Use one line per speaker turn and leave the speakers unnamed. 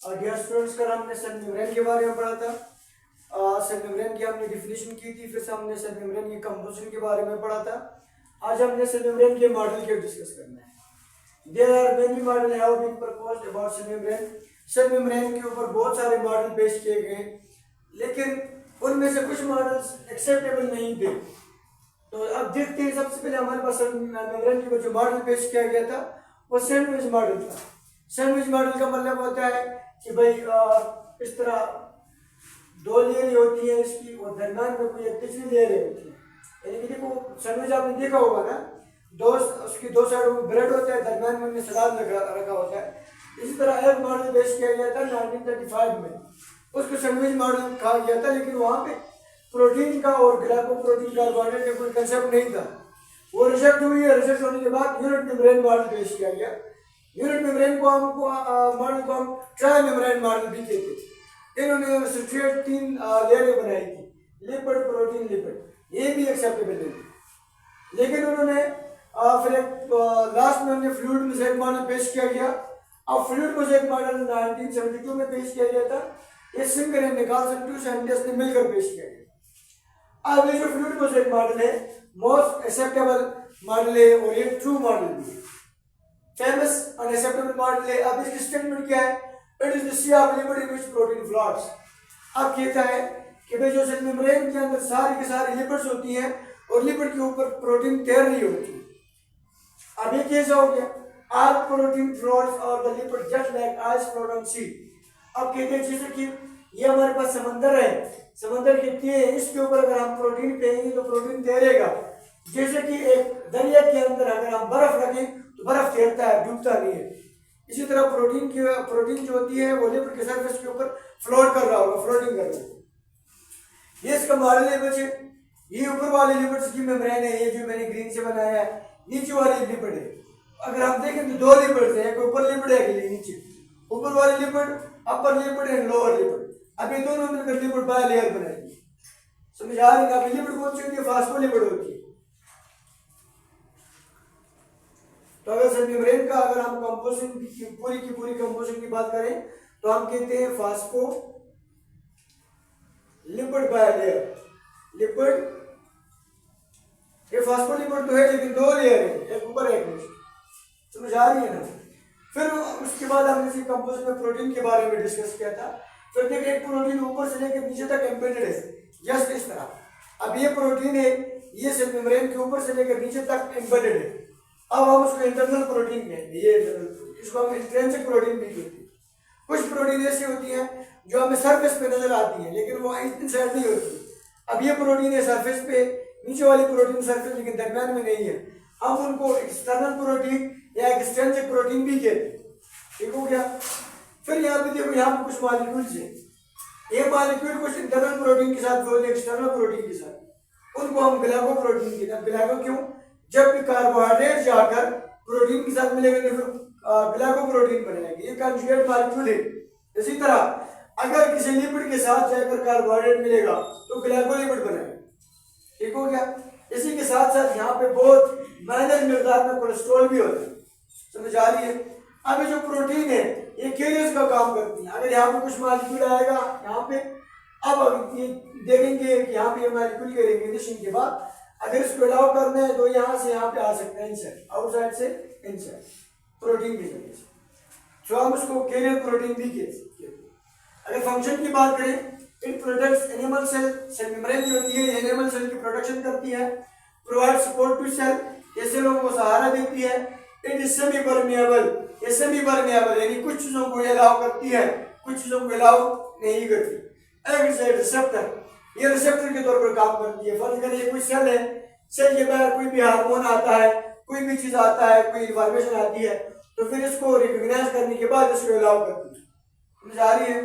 Dear students, कल हमने cell membrane के बारे में पढ़ा था। सेल मेम्ब्रेन की हमने डिफिनेशन की थी, फिर से हमने सेल मेम्ब्रेन की कंपोजिशन के बारे में पढ़ा था। आज हमने सेल मेम्ब्रेन के मॉडल के डिस्कस करना है। There are many model have been proposed about cell membrane. Cell membrane के ऊपर बहुत सारे मॉडल पेश किए गए, लेकिन उनमें से कुछ मॉडल्स एक्सेप्टेबल नहीं थे। तो अब देखते हैं, सबसे पहले हमारे पास सेल मेम्ब्रेन के ऊपर जो मॉडल पेश किया गया था वो सैंडविच मॉडल था। सैंडविच मॉडल का मतलब होता है कि भाई इस तरह दो लेयर होती है इसकी, और दरम्यान में कोई एक तीसरी लेयर होती है। यानी कि देखो, सैंडविच आपने देखा होगा ना, उसकी दो साइडों में ब्रेड होता है, दरम्यान में उन्हें सलाद रखा होता है। इसी तरह एक मॉडल पेश किया गया था 1935 में, उसको सैंडविच मॉडल कहा गया था, लेकिन वहाँ पे प्रोटीन का और ग्लाइकोप्रोटीन कार्बोहाइड्रेट का कोई कंसेप्ट नहीं था। वो रिजेक्ट हुई है। रिजेक्ट होने के बाद यूनिट मेम्ब्रेन मॉडल पेश किया गया। यूनिट मेम्ब्रेन को मॉडल को हम ट्राई मेम्ब्रेन मॉडल भी कहते थे। इन्होंने सब्सट्रेट 3 लेयरें बनाई थी, लिपिड, प्रोटीन, लिपिड। ये भी एक्सेप्टेबल नहीं थी, लेकिन उन्होंने फिर लास्ट में उन्होंने फ्लूइड मोज़ेक मॉडल पेश किया गया। अब फ्लूइड मोज़ेक मॉडल 1972 में पेश किया गया था। ये सिंगर एंड निकालसन, 2 साइंटिस्ट ने मिलकर पेश किया गया। अब ये जो फ्लूइड मोज़ेक मॉडल है, मोस्ट एक्सेप्टेबल मॉडल है, और ये ट्रू मॉडल भी है। फेमस अनएक्सेप्टेबल मॉडल है। अब इसकी स्टेटमेंट क्या है? It is the sea of lipid in which protein floats. अब कहता है कि भाई जो सेल मेम्ब्रेन के अंदर सारी की सारी लिपिड्स होती हैं, और लिपिड के ऊपर प्रोटीन तैर रही होती है। अब ये कैसा हो गया? ऑल प्रोटीन फ्लोट्स और the lipid just like ice float on sea. अब कहते हैं जैसे कि ये हमारे पास समंदर है, समंदर की तह है, इसके ऊपर अगर हम प्रोटीन फेंकेंगे तो प्रोटीन तैरेगा। जैसे कि एक दरिया के अंदर अगर हम बर्फ रखें तो बर्फ तैरता है, डूबता नहीं है। इसी तरह प्रोटीन जो होती है वो लिपिड के सरफेस के ऊपर फ्लोट कर रहा होगा, फ्लोटिंग कर रहा होगा। ये इसका मॉडल है बच्चे। ये ऊपर वाली लिपिड्स की मेम्ब्रेन है, ये जो मैंने ग्रीन से बनाया है। नीचे वाली लिपिड है। अगर हम देखें तो 2 लिपिड्स हैं, एक ऊपर लिपिड है, एक नीचे। ऊपर वाली lipid upper lipid and lower lipid. अब ये दोनों मिलकर लिपिड बाय लेयर बनाएंगे। समझ आ रही है? लिपिड कौन सी होती है? फास्फोलिपिड होती है। तो अगर सेल मेम्ब्रेन का अगर हम कंपोजिशन की पूरी कंपोजिशन की बात करें तो हम कहते हैं phospho lipid by layer. Lipid, ये फास्फोलिपिड तो है, लेकिन 2 लेयर है, एक ऊपर एक नीचे। समझ आ रही है ना? फिर उसके बाद हमने इसी कंपोजिशन में प्रोटीन के बारे में डिस्कस किया था। फिर देखिए, एक प्रोटीन ऊपर से लेकर नीचे तक एम्बेडेड है, जस्ट इस तरह। अब ये प्रोटीन है, ये सेल मेम्ब्रेन के ऊपर से लेकर नीचे तक एम्बेडेड है। अब हम उसको इंटरनल प्रोटीन कहेंगे। ये इसको हम इंट्रिंसिक प्रोटीन भी कहते हैं। कुछ प्रोटीन ऐसी होती हैं जो हमें सरफेस पे नजर आती है, लेकिन वो इनसाइड नहीं होती। अब ये प्रोटीन है सरफेस पे, नीचे वाली प्रोटीन सरफेस लेकिन दरम्यान में नहीं है। हम उनको एक्सटर्नल प्रोटीन या एक्सट्रिंसिक प्रोटीन भी कहते हैं। ठीक हो गया? फिर यहाँ पे देखो, यहाँ पे कुछ मॉलिक्यूल्स है। ये मॉलिक्यूल कुछ इंटरनल प्रोटीन के साथ जोड़ते हैं एक्सटर्नल प्रोटीन के साथ, उनको हम ग्लाइकोप्रोटीन कहते हैं। ग्लाइको क्यों? जब भी कार्बोहाइड्रेट जाकर प्रोटीन के साथ मिलेगा तो फिर ग्लाइकोप्रोटीन बनेगा। ये कंजुगेट मॉलिक्यूल है। इसी तरह अगर किसी लिपिड के साथ जाकर कार्बोहाइड्रेट मिलेगा तो ग्लाइकोलिपिड बनेगा। ठीक हो गया? इसी के साथ साथ यहाँ पे बहुत माइनर मिकदार में कोलेस्ट्रॉल भी होता है। समझ आ रही है? अब ये जो प्रोटीन है ये कैरियर्स का काम करती है। अगर यहाँ पे कुछ मॉलिक्यूल आएगा यहाँ पे, अब ये देखेंगे कि यहाँ पे ये मॉलिक्यूल के रेगुलेशन के बाद अगर इसको अलाउ करना है तो यहाँ से यहाँ पे आ सकते हैं इनसाइड, आउटसाइड से इनसाइड, प्रोटीन की जगह से। तो हम उसको कैरियर प्रोटीन भी कहते हैं। अगर फंक्शन की बात करें, it protects animal cell. Cell membrane जो होती है एनिमल सेल की प्रोटेक्शन करती है। प्रोवाइड सपोर्ट टू सेल, ये सेलों को सहारा देती है। इट इज सेमी परमिएबल, ये सेमी परमिएबल यानी कुछ चीजों को अलाउ करती है, कुछ चीजों को अलाउ नहीं करती। एक्ट एज रिसेप्टर, ये रिसेप्टर के तौर पर काम करती है। फर्ज करिए कोई सेल है, सेल के बाहर कोई भी हार्मोन आता है, कोई भी चीज आता है, कोई इन्फॉर्मेशन आती है, तो फिर इसको रिकॉग्नाइज करने के बाद इसको अलाउ करती है। समझ आ रही है?